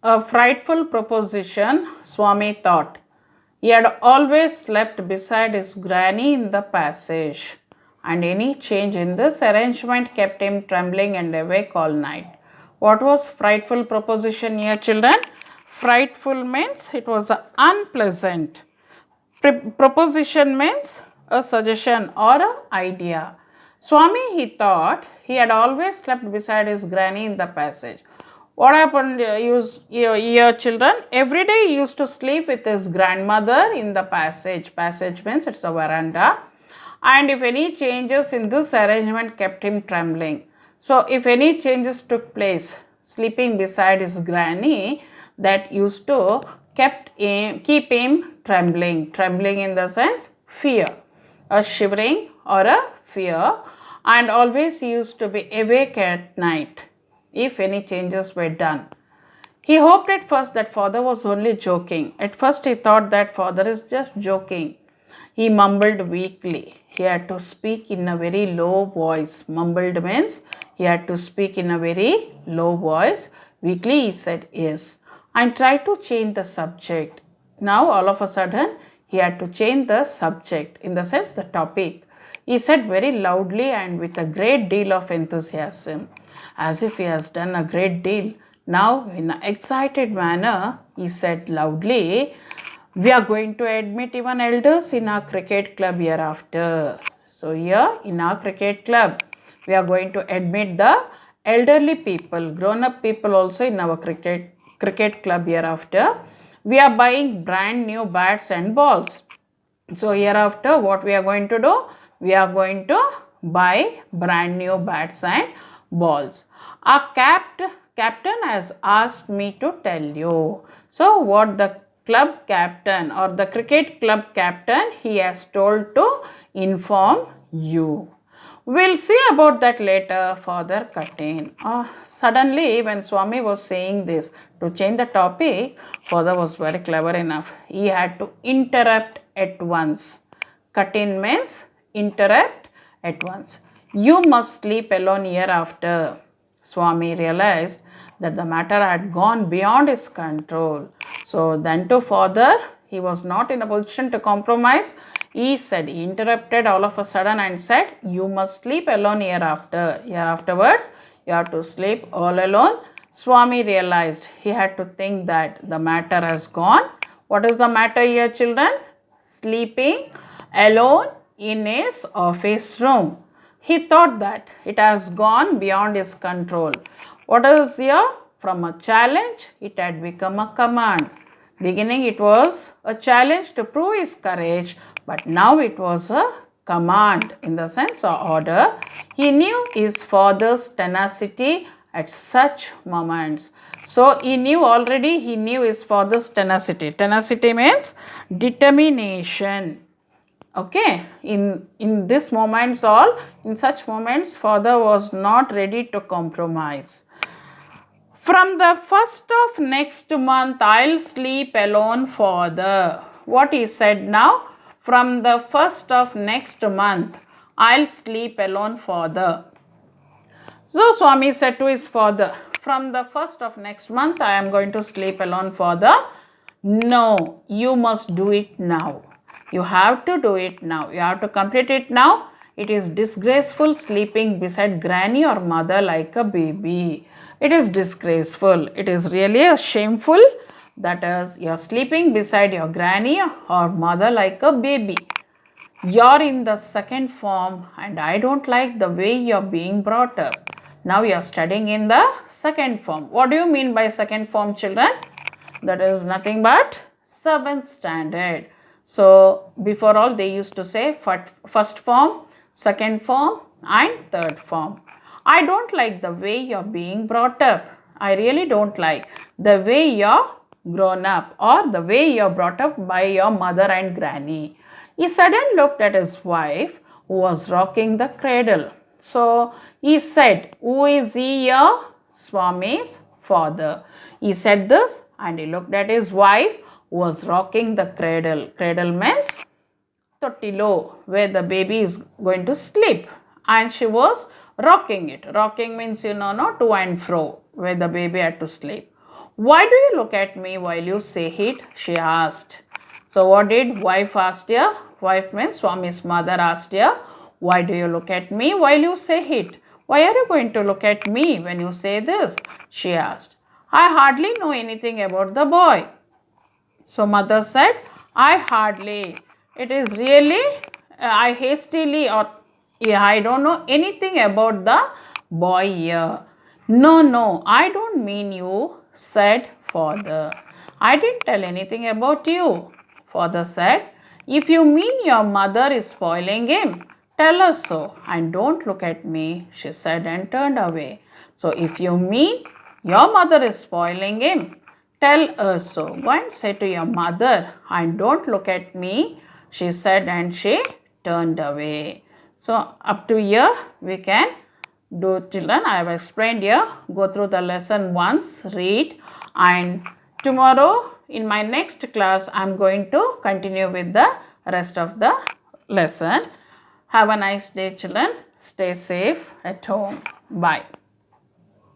A frightful proposition, Swami thought. He had always slept beside his granny in the passage, and any change in this arrangement kept him trembling and awake all night. What was frightful proposition here, children? Frightful means it was unpleasant. Proposition means a suggestion or an idea. Swami, he thought, he had always slept beside his granny in the passage. What happened, your children? Every day he used to sleep with his grandmother in the passage. Passage means it's a veranda. And if any changes in this arrangement kept him trembling. So if any changes took place, sleeping beside his granny, that used to keep him trembling. Trembling in the sense fear, a shivering or a fear, and always he used to be awake at night if any changes were done. He hoped at first that father was only joking. At first he thought that father is just joking. He mumbled weakly. He had to speak in a very low voice. Mumbled means he had to speak in a very low voice. Weakly he said yes, and tried to change the subject. Now all of a sudden he had to change the subject, in the sense the topic. He said very loudly and with a great deal of enthusiasm, as if he has done a great deal. Now in an excited manner he said loudly, "We are going to admit even elders in our cricket club hereafter." So here in our cricket club, we are going to admit the elderly people, grown-up people also in our cricket club hereafter. We are buying brand new bats and balls. So hereafter what we are going to do? We are going to buy brand new bats and balls. Our captain has asked me to tell you. So what the club captain or the cricket club captain, he has told to inform you. We'll see about that later, Father cut in. Suddenly, when Swami was saying this, to change the topic, Father was very clever enough. He had to interrupt at once. Cut in means interrupt at once. You must sleep alone hereafter. Swami realized that the matter had gone beyond his control. So then to Father, he was not in a position to compromise. He interrupted all of a sudden and said, "You must sleep alone hereafter. Hereafterwards, you have to sleep all alone." Swami realized he had to think that the matter has gone. What is the matter here, children? Sleeping alone in his office room. He thought that it has gone beyond his control. What is here? From a challenge, it had become a command. Beginning, it was a challenge to prove his courage, but now it was a command, in the sense of order. He knew his father's tenacity at such moments. So he knew his father's tenacity. Tenacity means determination. Okay, in this moments in such moments, father was not ready to compromise. From the 1st of next month, I'll sleep alone, father. What he said now? From the 1st of next month, I'll sleep alone, father. So Swami said to his father, from the 1st of next month, I am going to sleep alone, father. No, you must do it now. You have to do it now. You have to complete it now. It is disgraceful sleeping beside granny or mother like a baby. It is disgraceful. It is really a shameful. That is, you are sleeping beside your granny or mother like a baby. You're in the second form and I don't like the way you're being brought up. Now you're studying in the second form. What do you mean by second form, children? That is nothing but 7th standard. So before all they used to say first form, second form and third form. I don't like the way you're being brought up. I really don't like the way you're grown up or the way you're brought up by your mother and granny. He suddenly looked at his wife who was rocking the cradle. So he said, "Who is he here?" Swami's father. He said this and he looked at his wife who was rocking the cradle. Cradle means tottilo, where the baby is going to sleep. And she was rocking it. Rocking means, to and fro, where the baby had to sleep. Why do you look at me while you say it? She asked. So what did wife ask here? Wife means Swami's mother asked here, why do you look at me while you say it? Why are you going to look at me when you say this? She asked. I hardly know anything about the boy. So mother said, I hardly. It is really, I hastily or yeah, I don't know anything about the boy here. No, I don't mean you, said father. I didn't tell anything about you. Father said, if you mean your mother is spoiling him, tell us so and don't look at me, she said and turned away. So if you mean your mother is spoiling him, tell us so. Go and say to your mother and don't look at me, she said and she turned away. So up to here we can do, children. I have explained here. Go through the lesson once, read, and tomorrow in my next class I am going to continue with the rest of the lesson. Have a nice day, children. Stay safe at home. Bye.